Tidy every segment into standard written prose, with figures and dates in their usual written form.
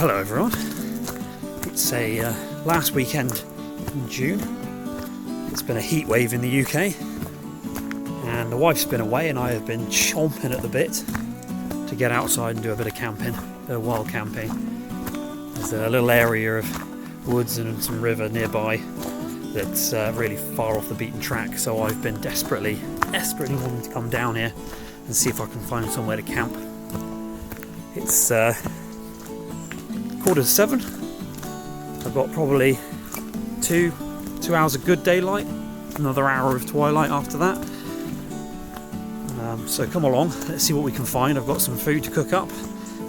Hello everyone, it's a last weekend in June. It's been a heat wave in the UK and the wife's been away and I have been chomping at the bit to get outside and do a bit of camping, a bit of wild camping. There's a little area of woods and some river nearby that's really far off the beaten track, so I've been desperately wanting to come down here and see if I can find somewhere to camp. It's 6:45. I've got probably two hours of good daylight, another hour of twilight after that. So come along, let's see what we can find. I've got some food to cook up,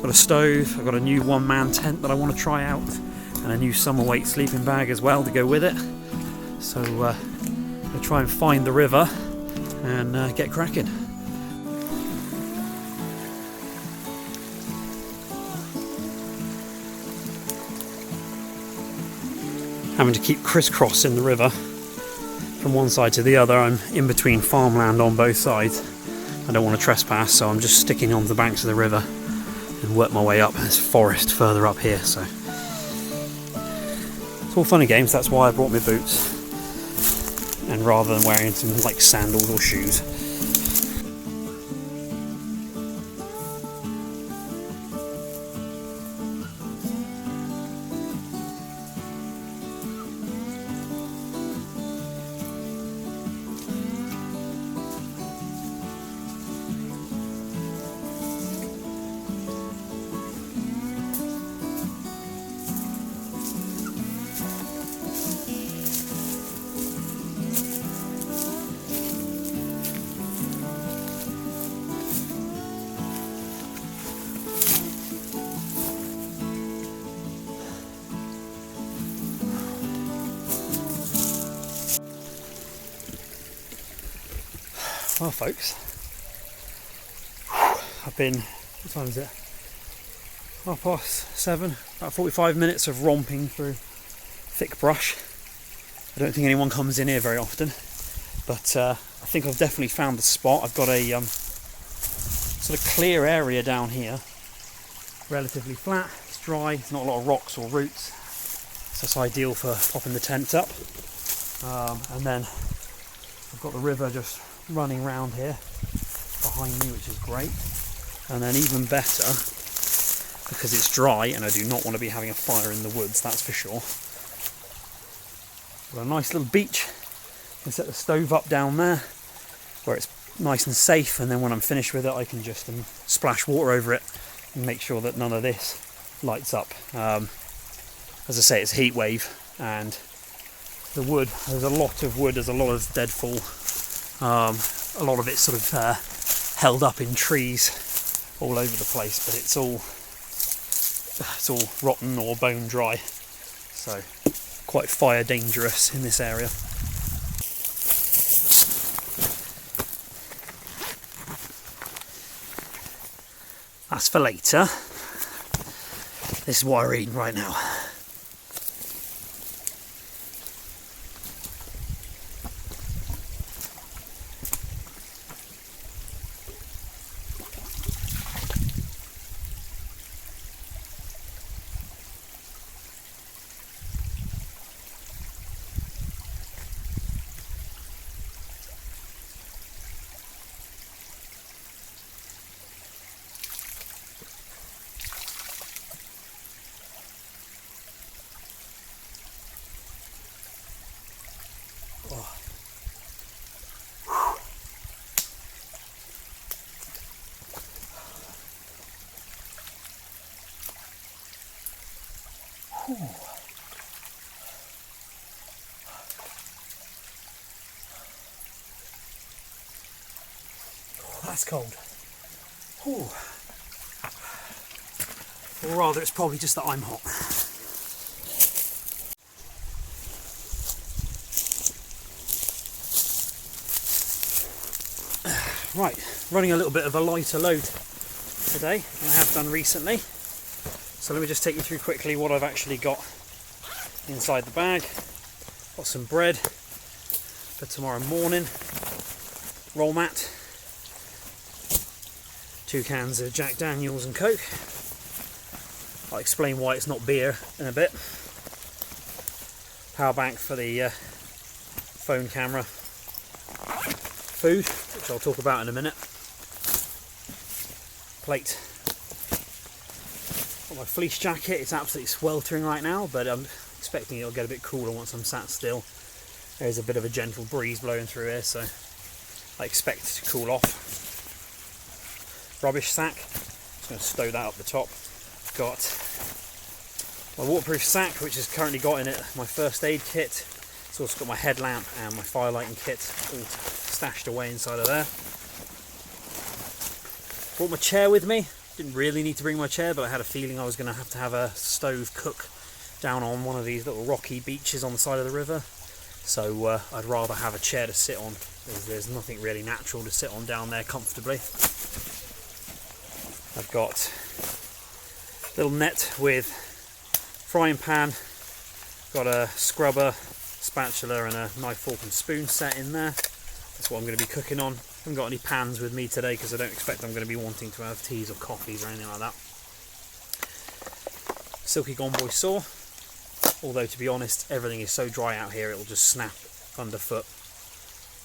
got a stove, I've got a new one-man tent that I want to try out, and a new summer weight sleeping bag as well to go with it. So I'll try and find the river and get cracking. Having to keep crisscrossing the river from one side to the other. I'm in between farmland on both sides. I don't want to trespass, so I'm just sticking onto the banks of the river and work my way up. There's forest further up here, so it's all fun and games. That's why I brought my boots, and rather than wearing some like sandals or shoes. Well folks, I've been, what time is it? 7:30, about 45 minutes of romping through thick brush. I don't think anyone comes in here very often, but I think I've definitely found the spot. I've got a sort of clear area down here, relatively flat, it's dry, there's not a lot of rocks or roots, so it's ideal for popping the tent up. And then I've got the river just running around here behind me, which is great. And then even better, because it's dry and I do not want to be having a fire in the woods, that's for sure. Got a nice little beach. I can set the stove up down there where it's nice and safe, and then when I'm finished with it I can just splash water over it and make sure that none of this lights up. As I say, it's heat wave, and the wood, there's a lot of wood, there's a lot of deadfall. A lot of it's sort of held up in trees all over the place, but it's all rotten or bone dry, so quite fire dangerous in this area. That's for later. This is what we're eating right now. That's cold. Ooh. Or rather, it's probably just that I'm hot. Right, running a little bit of a lighter load today than I have done recently. So let me just take you through quickly what I've actually got inside the bag. Got some bread for tomorrow morning, roll mat, 2 cans of Jack Daniels and Coke. I'll explain why it's not beer in a bit. Power bank for the phone camera. Food, which I'll talk about in a minute. Plate. Got my fleece jacket. It's absolutely sweltering right now, but I'm expecting it'll get a bit cooler once I'm sat still. There's a bit of a gentle breeze blowing through here, so I expect it to cool off. Rubbish sack. Just going to stow that up the top. Got my waterproof sack, which has currently got in it my first aid kit. It's also got my headlamp and my fire lighting kit all stashed away inside of there. Brought my chair with me. Didn't really need to bring my chair, but I had a feeling I was going to have a stove cook down on one of these little rocky beaches on the side of the river. So I'd rather have a chair to sit on. There's nothing really natural to sit on down there comfortably. I've got a little net with frying pan, got a scrubber, spatula and a knife, fork and spoon set in there. That's what I'm going to be cooking on. I haven't got any pans with me today because I don't expect I'm going to be wanting to have teas or coffees or anything like that. Silky Gone Boy saw. Although to be honest, everything is so dry out here it'll just snap underfoot.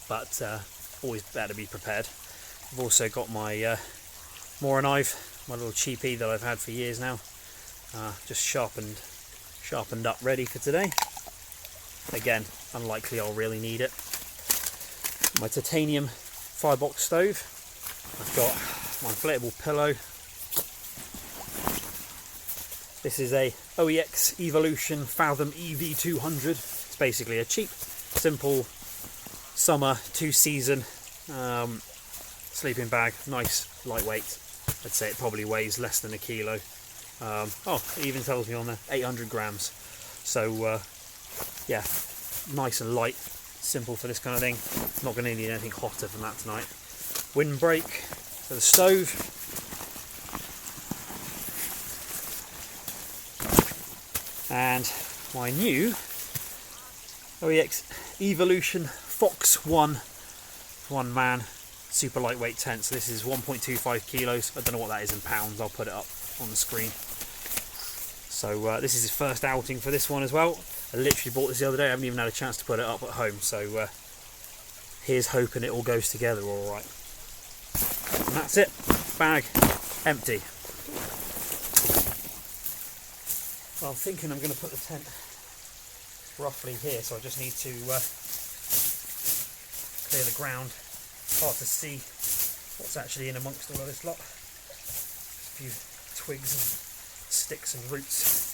But always better to be prepared. I've also got my Mora knife, my little cheapie that I've had for years now. Just sharpened up, ready for today. Again, unlikely I'll really need it. My titanium Firebox stove. I've got my inflatable pillow. This is a OEX Evolution Fathom EV200. It's basically a cheap, simple summer 2-season sleeping bag. Nice, lightweight. I'd say it probably weighs less than a kilo. Oh, it even tells me on there 800 grams. So yeah, nice and light, simple for this kind of thing. Not going to need anything hotter than that tonight. Windbreak for the stove. And my new OEX Evolution Fox 1 one-man super lightweight tent. So this is 1.25 kilos. I don't know what that is in pounds. I'll put it up on the screen. So this is his first outing for this one as well. I literally bought this the other day. I haven't even had a chance to put it up at home. So here's hoping it all goes together all right. And that's it. Bag empty. Well, I'm thinking I'm going to put the tent roughly here, so I just need to clear the ground. It's hard to see what's actually in amongst all of this lot. A few twigs and sticks and roots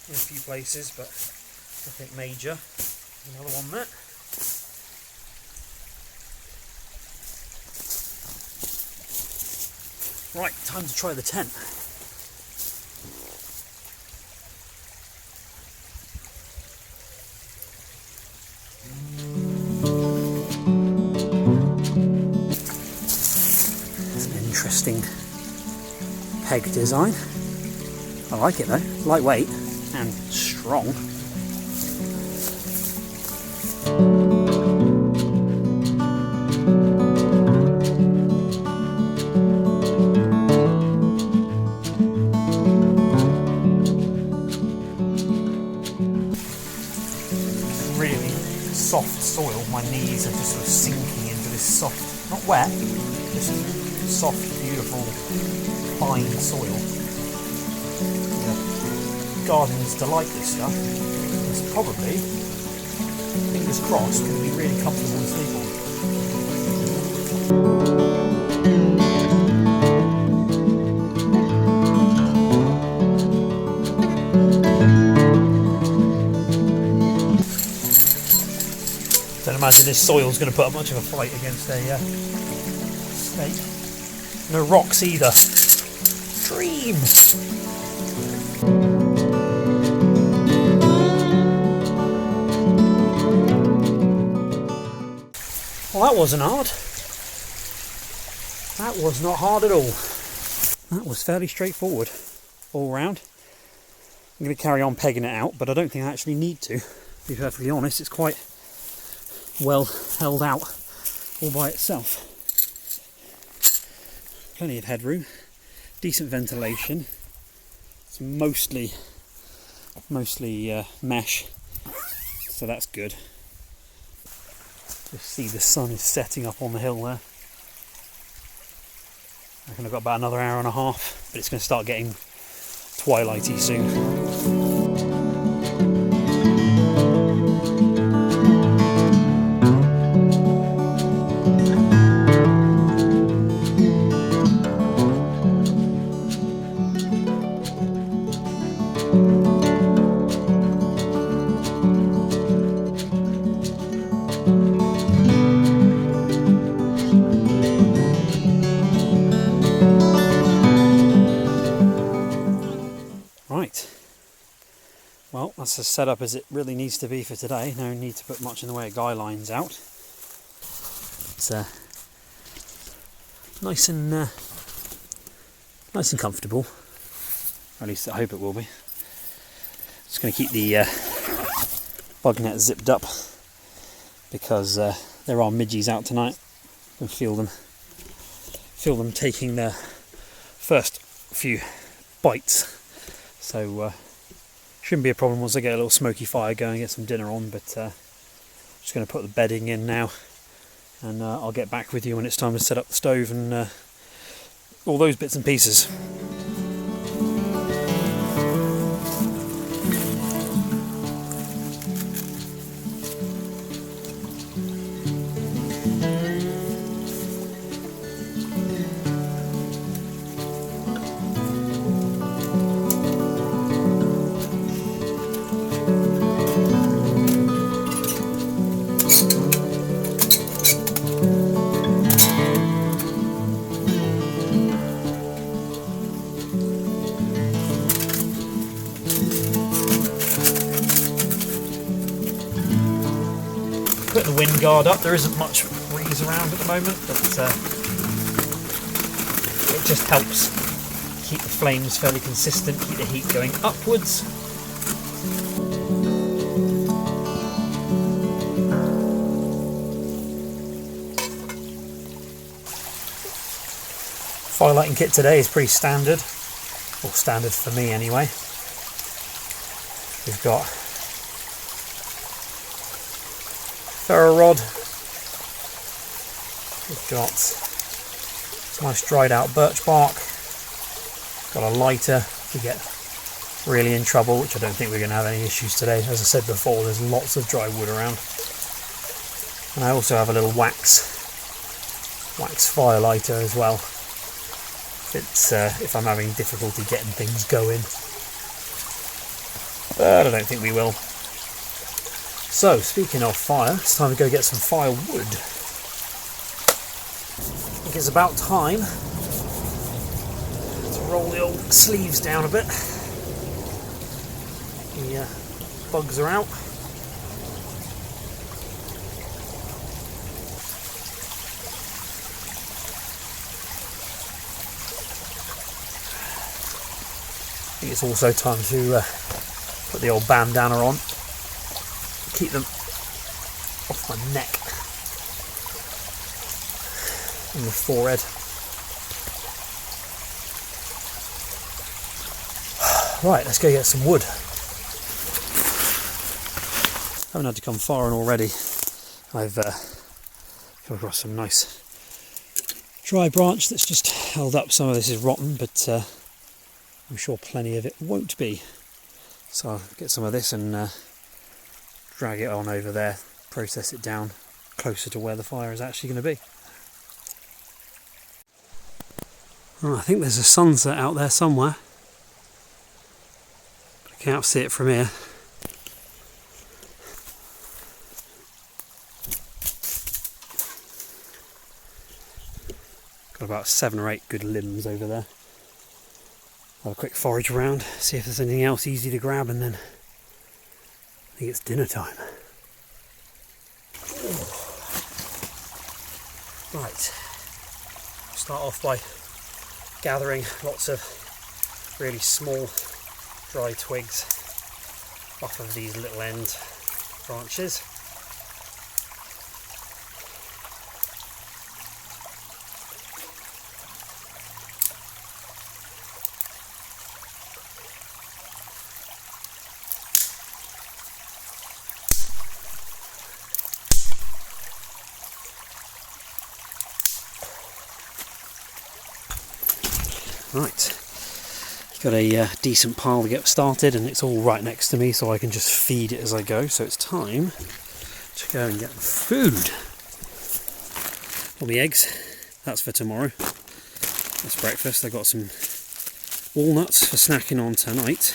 in a few places, but nothing major. Another one there. Right, time to try the tent. Interesting peg design. I like it though, lightweight and strong. Really soft soil. My knees are just sort of sinking into this soft, not wet, just soft, beautiful, fine soil. Yeah. Gardens delight this stuff. It's probably, fingers crossed, going to be really comfortable to sleep on. Don't imagine this soil's going to put up much of a fight against a stake. No rocks either. Dream! Well, that wasn't hard. That was not hard at all. That was fairly straightforward all round. I'm going to carry on pegging it out, but I don't think I actually need to. To be perfectly honest, it's quite well held out all by itself. Plenty of headroom, decent ventilation. It's It's mostly mesh, so that's good. Just see the sun is setting up on the hill there. I reckon I've got about another hour and a half, but it's going to start getting twilighty soon. Right, well, that's as set up as it really needs to be for today. No need to put much in the way of guy lines out. It's nice and comfortable. Or at least I hope it will be. Just going to keep the bug net zipped up because there are midges out tonight. I can feel them taking their first few bites. So shouldn't be a problem once I get a little smoky fire going, get some dinner on, but just going to put the bedding in now, and I'll get back with you when it's time to set up the stove and all those bits and pieces. Putting the wind guard up, there isn't much breeze around at the moment, but it just helps keep the flames fairly consistent, keep the heat going upwards. Fire lighting kit today is pretty standard, or standard for me anyway. We've got ferro rod, we've got some nice dried out birch bark, got a lighter if we get really in trouble, which I don't think we're going to have any issues today. As I said before, there's lots of dry wood around. And I also have a little wax fire lighter as well. If I'm having difficulty getting things going, but I don't think we will. So, speaking of fire, it's time to go get some firewood. I think it's about time to roll the old sleeves down a bit. The bugs are out. I think it's also time to put the old bandana on. Keep them off my neck and the forehead. Right, let's go get some wood. Haven't had to come far on already. I've come across some nice dry branch that's just held up. Some of this is rotten, but I'm sure plenty of it won't be. So I'll get some of this and drag it on over there, process it down closer to where the fire is actually going to be. Oh, I think there's a sunset out there somewhere. I can't see it from here. Got about 7 or 8 good limbs over there. I'll have a quick forage around, see if there's anything else easy to grab, and then I think it's dinner time. Right, start off by gathering lots of really small dry twigs off of these little end branches. Right, got a decent pile to get started, and it's all right next to me, so I can just feed it as I go. So it's time to go and get the food. All the eggs, that's for tomorrow. That's breakfast. I've got some walnuts for snacking on tonight.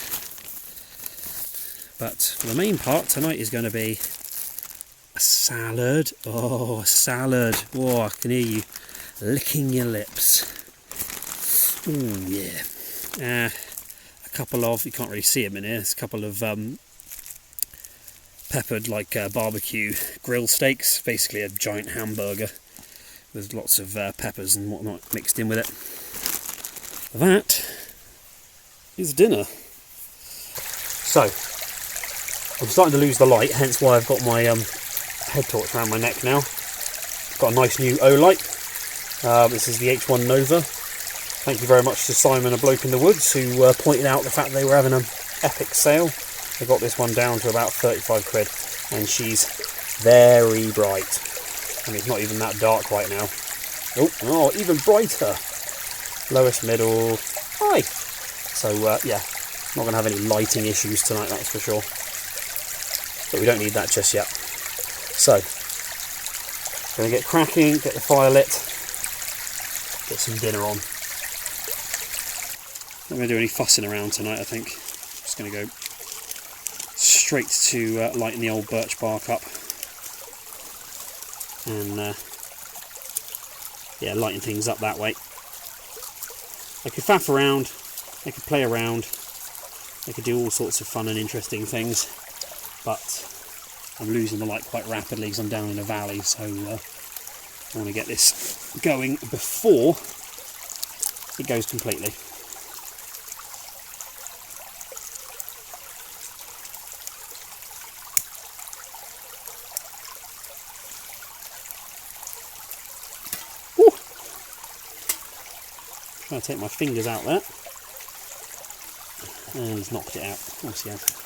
But for the main part, tonight is going to be a salad. Oh, a salad. Oh, I can hear you licking your lips. Oh, yeah. A couple of, you can't really see them in here, there's a couple of peppered like barbecue grill steaks, basically a giant hamburger with lots of peppers and whatnot mixed in with it. That is dinner. So, I'm starting to lose the light, hence why I've got my head torch around my neck now. Got a nice new O-light. This is the H1 Nova. Thank you very much to Simon, a bloke in the woods, who pointed out the fact they were having an epic sale. They got this one down to about 35 quid, and she's very bright. And it's not even that dark right now. Oh, even brighter. Lowest, middle, high. So, yeah, not going to have any lighting issues tonight, that's for sure. But we don't need that just yet. So, going to get cracking, get the fire lit, get some dinner on. Not going to do any fussing around tonight, I think. Just going to go straight to lighting the old birch bark up. And, yeah, lighting things up that way. I could faff around, I could play around, I could do all sorts of fun and interesting things, but I'm losing the light quite rapidly because I'm down in a valley, so I want to get this going before it goes completely. Trying to take my fingers out there, and he's knocked it out. Of course he has.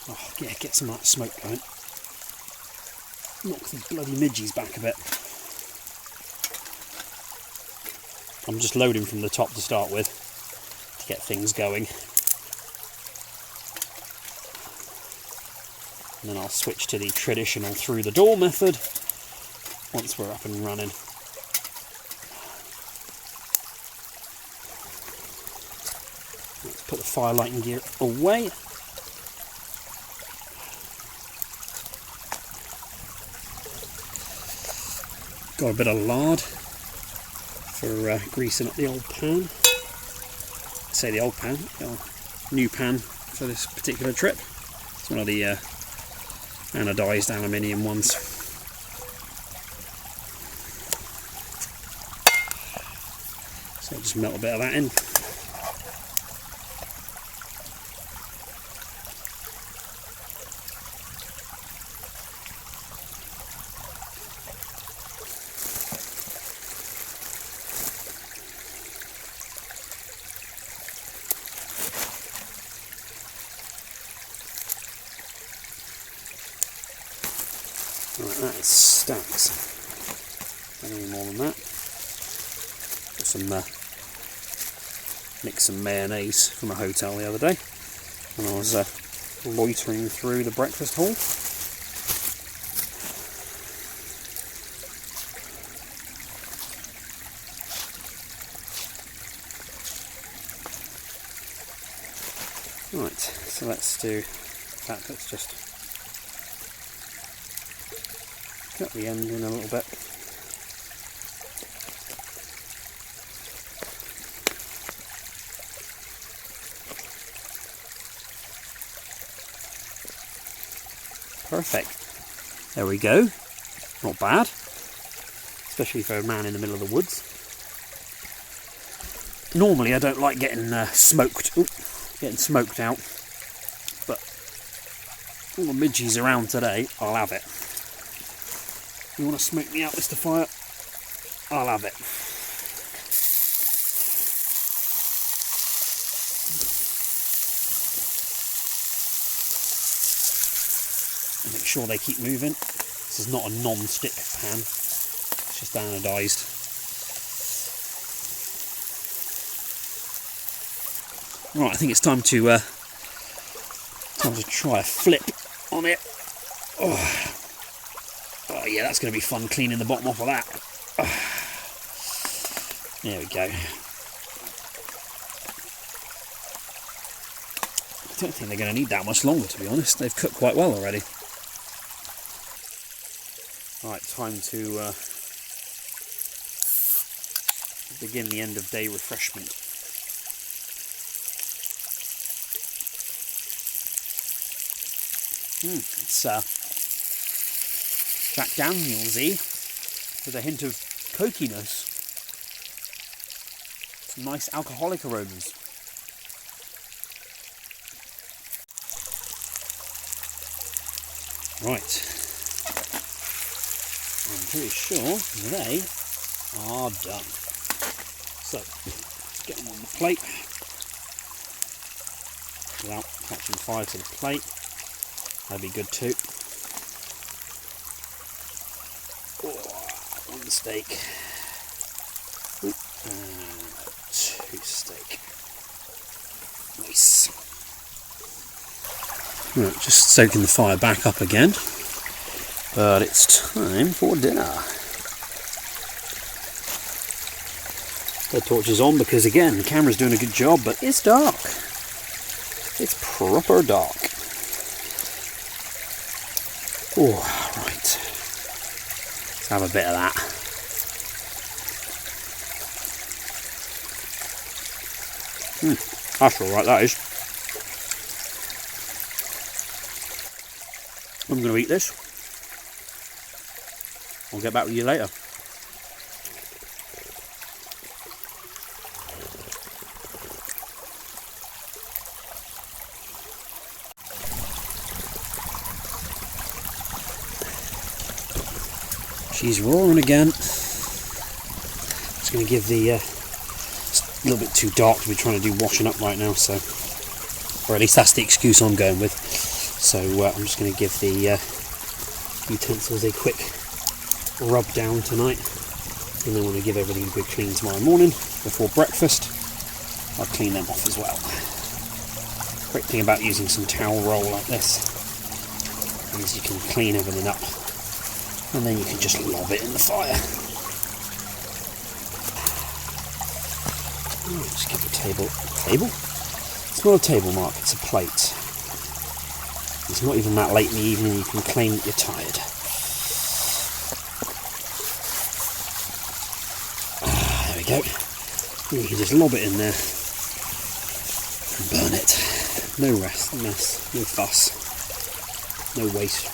Oh, yeah, get some of that smoke going. Knock the bloody midges back a bit. I'm just loading from the top to start with, to get things going. And then I'll switch to the traditional through the door method once we're up and running. Let's put the fire lighting gear away. Got a bit of lard for greasing up the old pan. I say the old pan, the new pan for this particular trip. It's one of the anodised aluminium ones. So I'll just melt a bit of that in. Right, that is stacks. Don't need more than that. Got some mixed some mayonnaise from a hotel the other day, and I was loitering through the breakfast hall. Right, so let's do that. Let's just cut the end in a little bit. Perfect. There we go. Not bad. Especially for a man in the middle of the woods. Normally I don't like getting smoked getting smoked out, but all the midgies around today, I'll have it. You want to smoke me out, Mr. Fire? I'll have it. And make sure they keep moving. This is not a non-stick pan, it's just anodised. Right, I think it's time to try a flip on it. Oh yeah, that's going to be fun cleaning the bottom off of that. There we go. I don't think they're going to need that much longer, to be honest. They've cooked quite well already. Right, time to begin the end of day refreshment. It's Jack Danielsy with a hint of cokiness. Some nice alcoholic aromas. Right. I'm pretty sure they are done. So, let's get them on the plate without catching fire to the plate. That'd be good too. One steak. And 2 steak. Nice. Right, just soaking the fire back up again. But it's time for dinner. The torch is on because, again, the camera's doing a good job, but it's dark. It's proper dark. Oh, right. Let's have a bit of that. That's alright, that is. I'm going to eat this. I'll get back with you later. She's roaring again. It's going to give the it's a little bit too dark to be trying to do washing up right now, so, or at least that's the excuse I'm going with. So I'm just going to give the utensils a quick rub down tonight, and then when I give everything a good clean tomorrow morning before breakfast, I'll clean them off as well. Great thing about using some towel roll like this is you can clean everything up, and then you can just lob it in the fire. Just give the table. It's not a table, Mark, it's a plate. It's not even that late in the evening, you can claim that you're tired. There we go. You can just lob it in there and burn it. No mess, no fuss, no waste.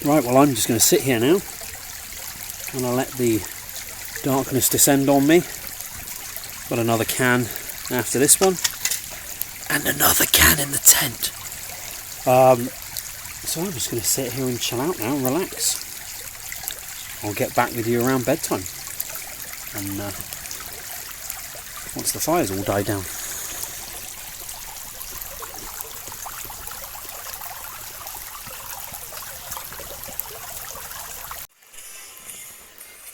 Right, well, I'm just going to sit here now and I'll let the darkness descend on me. Got another can after this one. And another can in the tent. So I'm just going to sit here and chill out now and relax. I'll get back with you around bedtime. And once the fire's all died down.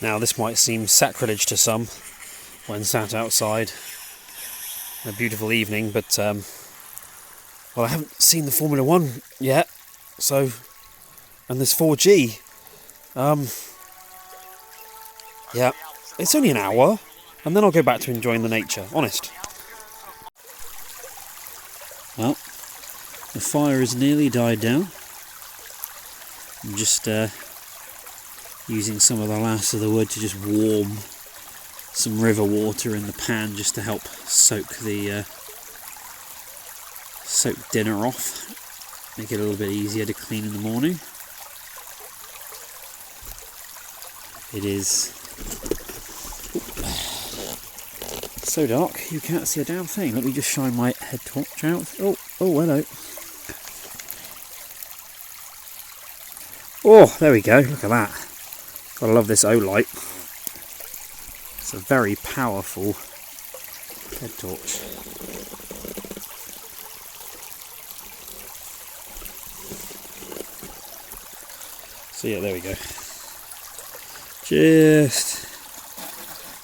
Now this might seem sacrilege to some when sat outside. A beautiful evening, but well, I haven't seen the Formula 1 yet, so, and there's 4G. Yeah, it's only an hour, and then I'll go back to enjoying the nature, honest. Well, the fire has nearly died down. I'm just using some of the last of the wood to just warm some river water in the pan just to help soak the dinner off, make it a little bit easier to clean in the morning. It is So dark, you can't see a damn thing. Let me just shine my head torch out. Oh, hello. Oh, there we go, look at that. Gotta love this O-light. It's a very powerful head torch. So yeah, there we go. Just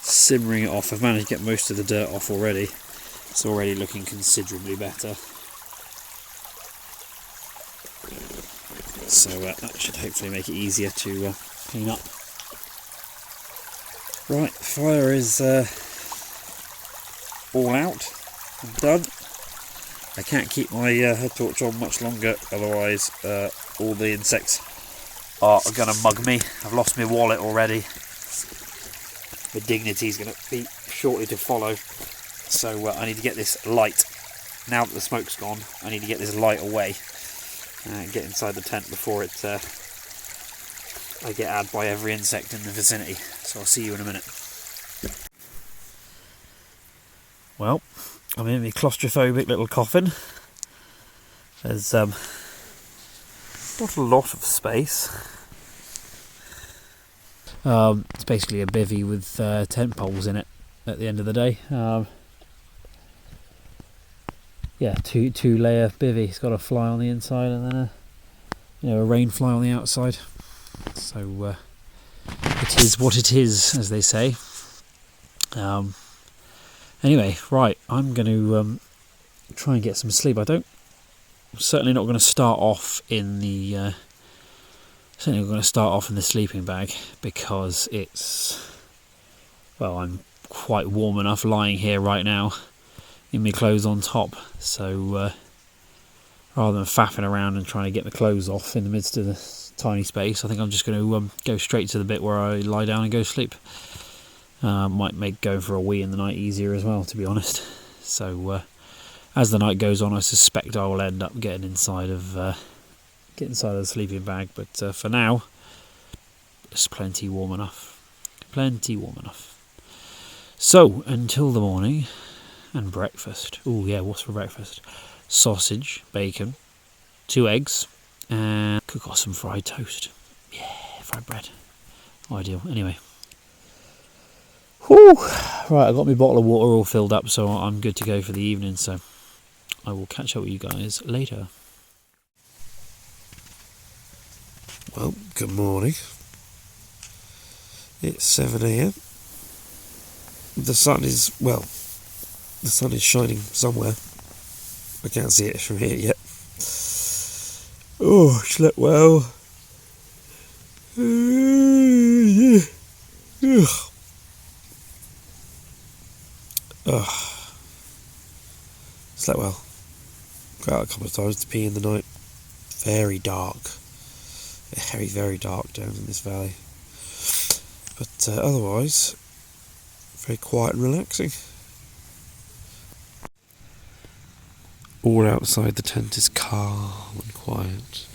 simmering it off. I've managed to get most of the dirt off already. It's already looking considerably better. So that should hopefully make it easier to clean up. Right, fire is all out and done. I can't keep my head torch on much longer, otherwise all the insects are going to mug me. I've lost my wallet already. My dignity is going to be shortly to follow. So I need to get this light. Now that the smoke's gone, I need to get this light away. Get inside the tent before I get had by every insect in the vicinity. So I'll see you in a minute. Well, I'm in my claustrophobic little coffin. There's not a lot of space. It's basically a bivvy with tent poles in it at the end of the day. Yeah, two layer bivvy. It's got a fly on the inside and then a rain fly on the outside. So it is what it is, as they say. Anyway, right, I'm going to try and get some sleep. I'm certainly not going to start off in the sleeping bag because I'm quite warm enough lying here right now in my clothes on top. So rather than faffing around and trying to get the clothes off in the midst of the tiny space, I think I'm just going to go straight to the bit where I lie down and go to sleep. Might make going for a wee in the night easier as well, to be honest. So as the night goes on, I suspect I will end up getting inside of the sleeping bag. But for now, it's plenty warm enough. Plenty warm enough. So until the morning and breakfast. Oh yeah, what's for breakfast? Sausage, bacon, 2 eggs, and cook off some fried toast. Yeah, fried bread. Ideal. Anyway. Whew. Right, I've got my bottle of water all filled up, so I'm good to go for the evening. So I will catch up with you guys later. Well, good morning. It's 7 AM. The sun is shining somewhere. I can't see it from here yet. Oh, slept well. Slept well. Got out a couple of times to pee in the night. Very dark. Very, very dark down in this valley. But otherwise, very quiet and relaxing. All outside the tent is calm and quiet.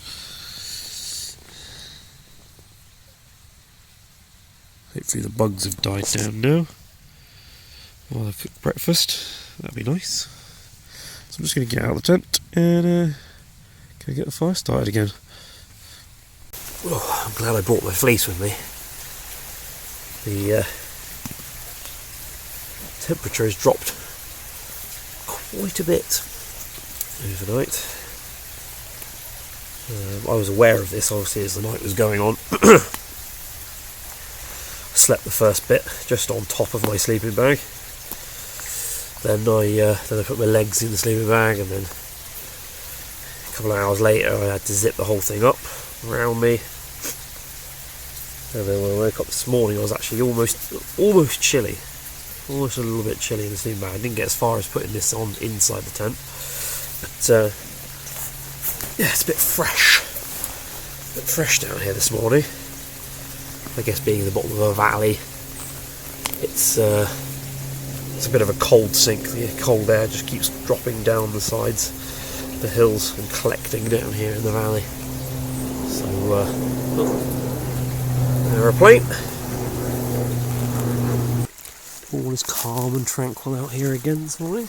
Hopefully the bugs have died down now. While I cook breakfast, that'd be nice. So I'm just going to get out of the tent and go get the fire started again. Oh, I'm glad I brought my fleece with me. The temperature has dropped quite a bit overnight. I was aware of this obviously as the night was going on. I slept the first bit just on top of my sleeping bag. Then I put my legs in the sleeping bag, and then a couple of hours later I had to zip the whole thing up around me. And then when I woke up this morning I was actually almost chilly. Almost a little bit chilly in the sleeping bag. I didn't get as far as putting this on inside the tent. But yeah, it's a bit fresh. A bit fresh down here this morning. I guess being in the bottom of a valley, it's a bit of a cold sink. The cold air just keeps dropping down the sides of the hills and collecting down here in the valley. So, aeroplane. All is calm and tranquil out here again this morning.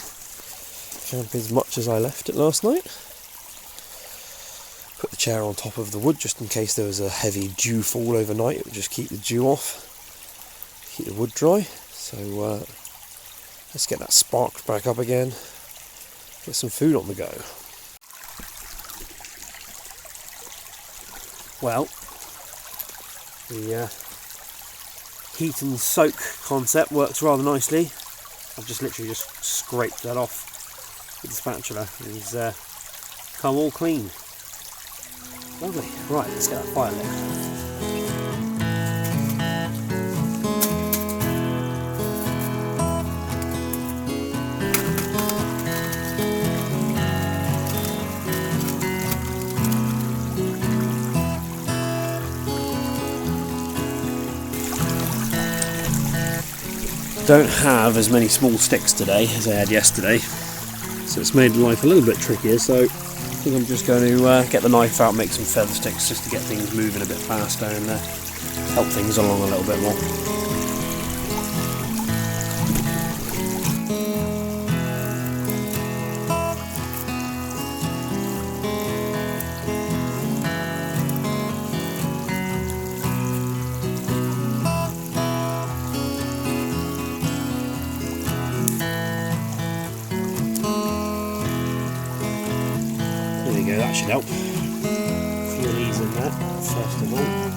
Camp as much as I left it last night. Put the chair on top of the wood just in case there was a heavy dew fall overnight. It would just keep the dew off, keep the wood dry. So let's get that sparked back up again, get some food on the go. Well, the heat and soak concept works rather nicely. I've just literally just scraped that off with the spatula. It's come all clean. Lovely. Right, let's get that fire lit. Don't have as many small sticks today as I had yesterday, so it's made life a little bit trickier. So I think I'm just going to get the knife out, make some feather sticks just to get things moving a bit faster and help things along a little bit more. That should help. A few of these in there, first of all.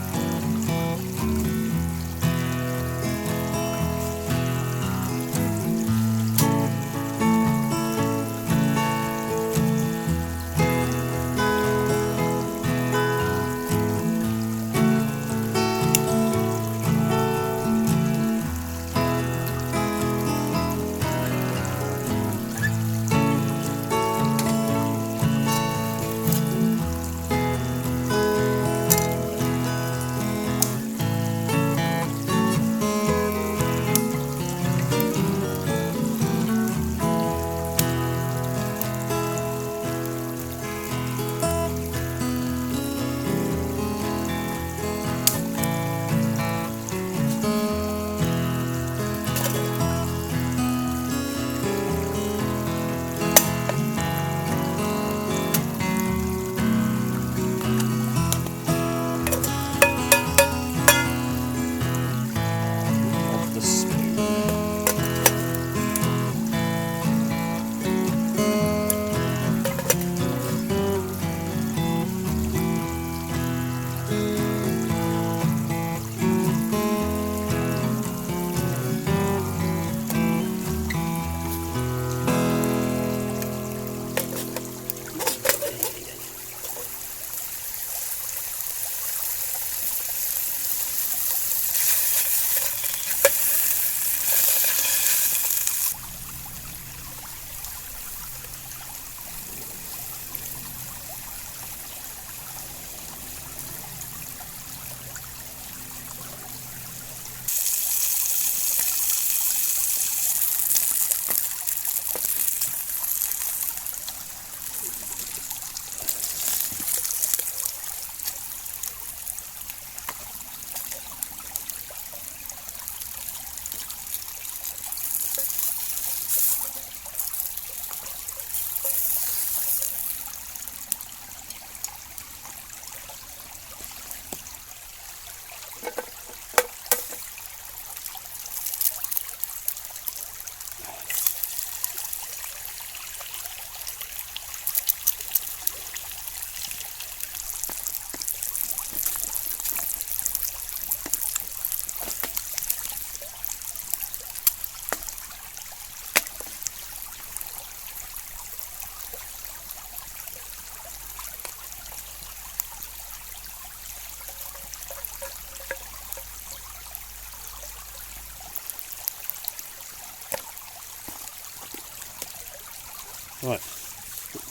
Right,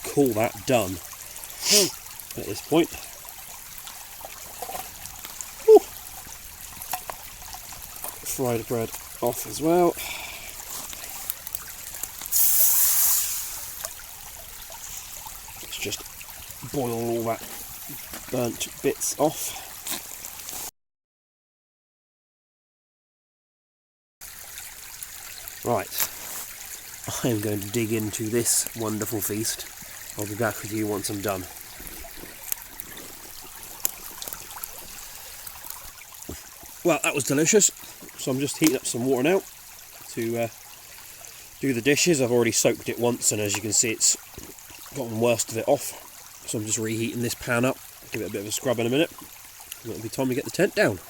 call that done at this point. Whew. Fried bread off as well. Let's just boil all that burnt bits off. Right, I am going to dig into this wonderful feast. I'll be back with you once I'm done. Well, that was delicious. So I'm just heating up some water now to do the dishes. I've already soaked it once, and as you can see, it's gotten worst of it off. So I'm just reheating this pan up, give it a bit of a scrub in a minute, and it'll be time to get the tent down.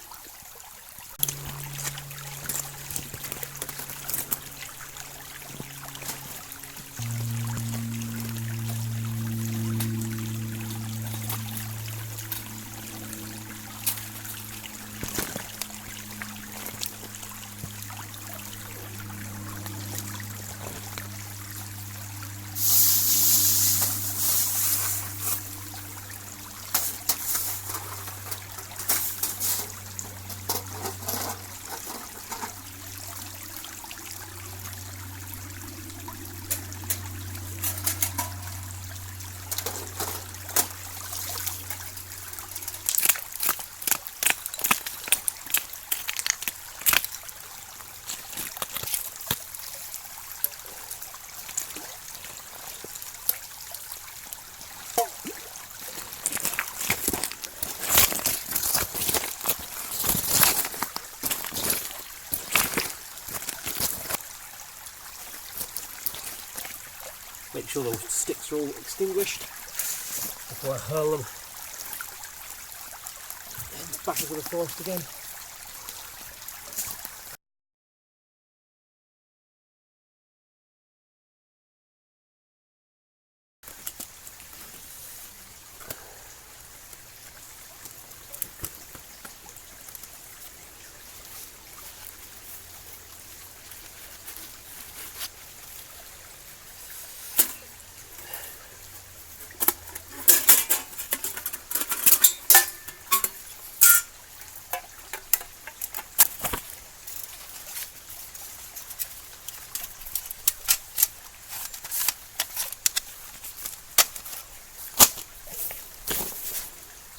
Make sure the sticks are all extinguished before I hurl them back into the forest again.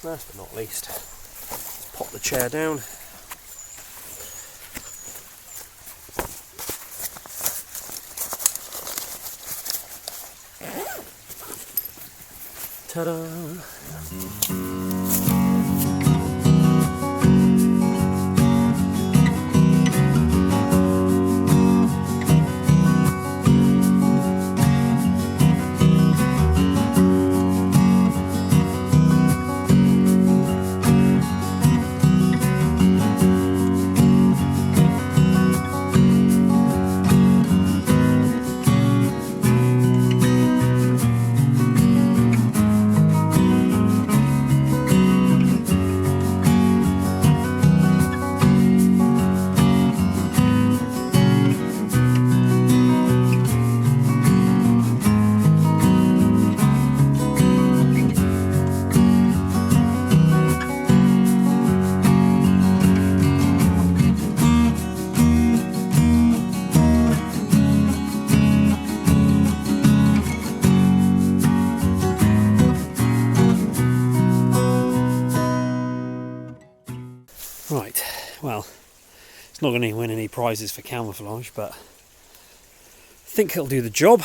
Last but not least, let's pop the chair down. Ta-da! Right, well, it's not going to win any prizes for camouflage, but I think it'll do the job.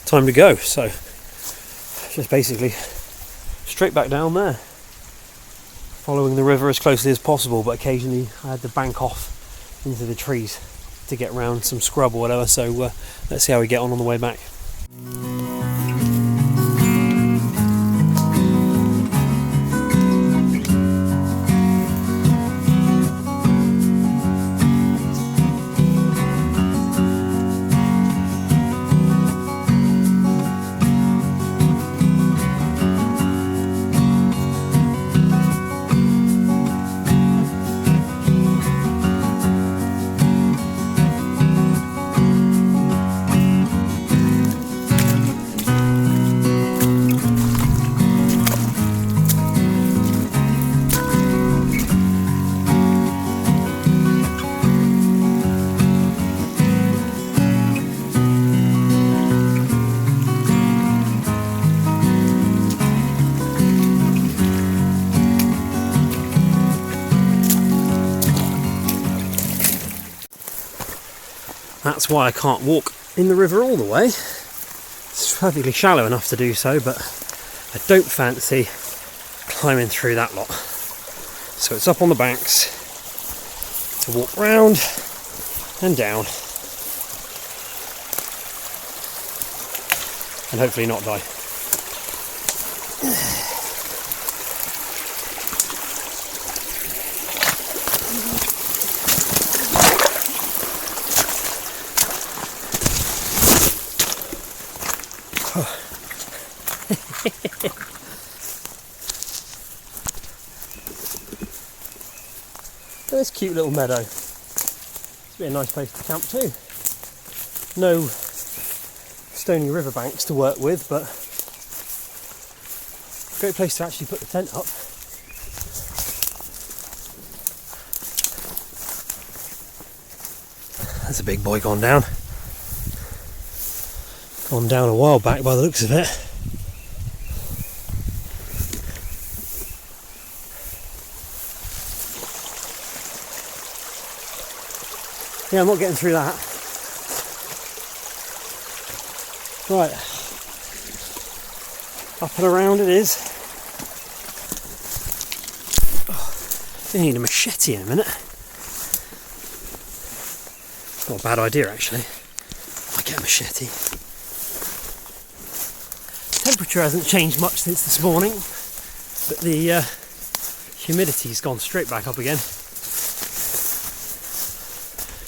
Time to go, so just basically straight back down there, following the river as closely as possible, but occasionally I had to bank off into the trees to get around some scrub or whatever, so let's see how we get on the way back. That's why I can't walk in the river all the way. It's perfectly shallow enough to do so, but I don't fancy climbing through that lot. So it's up on the banks to walk round and down and hopefully not die. This cute little meadow. It's be a nice place to camp too. No stony riverbanks to work with, but great place to actually put the tent up. That's a big boy gone down. Gone down a while back by the looks of it. Yeah, I'm not getting through that. Right. Up and around it is. Oh, I need a machete in a minute. Not a bad idea actually. I get a machete. Temperature hasn't changed much since this morning, but the humidity's gone straight back up again.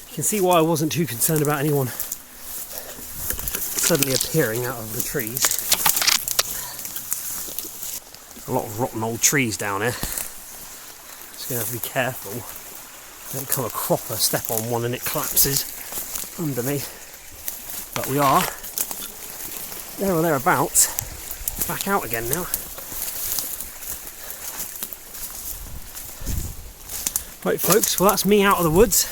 You can see why I wasn't too concerned about anyone suddenly appearing out of the trees. A lot of rotten old trees down here. Just going to have to be careful. Don't come a cropper, step on one and it collapses under me. But we are there or thereabouts, back out again now. Right folks, well that's me out of the woods.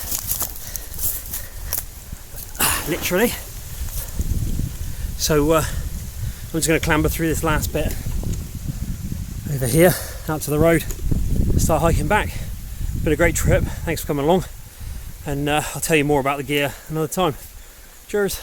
Literally. So I'm just going to clamber through this last bit over here out to the road and start hiking back. Been a great trip, thanks for coming along, and I'll tell you more about the gear another time. Cheers.